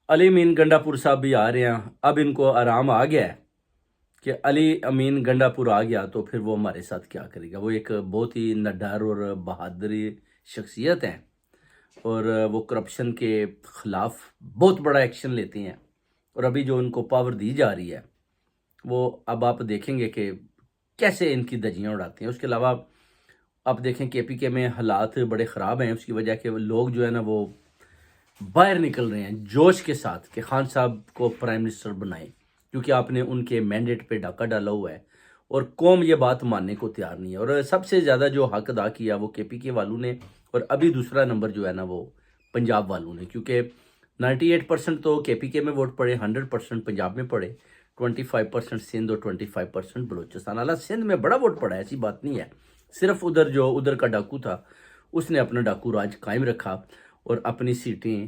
علی امین گنڈاپور صاحب بھی آ رہے ہیں، اب ان کو آرام آ گیا ہے کہ علی امین گنڈاپور آ گیا تو پھر وہ ہمارے ساتھ کیا کرے گا۔ وہ ایک بہت ہی نڈر اور بہادری شخصیت ہیں، اور وہ کرپشن کے خلاف بہت بڑا ایکشن لیتے ہیں، اور ابھی جو ان کو پاور دی جا رہی ہے وہ اب آپ دیکھیں گے کہ کیسے ان کی دھجیاں اڑاتے ہیں۔ اس کے علاوہ آپ دیکھیں کے پی کے میں حالات بڑے خراب ہیں، اس کی وجہ کہ لوگ جو ہے نا وہ باہر نکل رہے ہیں جوش کے ساتھ کہ خان صاحب کو پرائم منسٹر بنائیں، کیونکہ آپ نے ان کے مینڈیٹ پہ ڈاکہ ڈالا ہوا ہے اور قوم یہ بات ماننے کو تیار نہیں ہے۔ اور سب سے زیادہ جو حق ادا کیا وہ کے پی کے والوں نے، اور ابھی دوسرا نمبر جو ہے نا وہ پنجاب والوں نے، کیونکہ 98% تو کے پی کے میں ووٹ پڑے، 100% پنجاب میں پڑے، 25% سندھ اور 25% بلوچستان۔ حالانکہ سندھ میں بڑا ووٹ پڑا ہے، ایسی بات نہیں ہے، صرف ادھر کا ڈاکو تھا اس نے اپنا ڈاکو راج قائم رکھا اور اپنی سیٹیں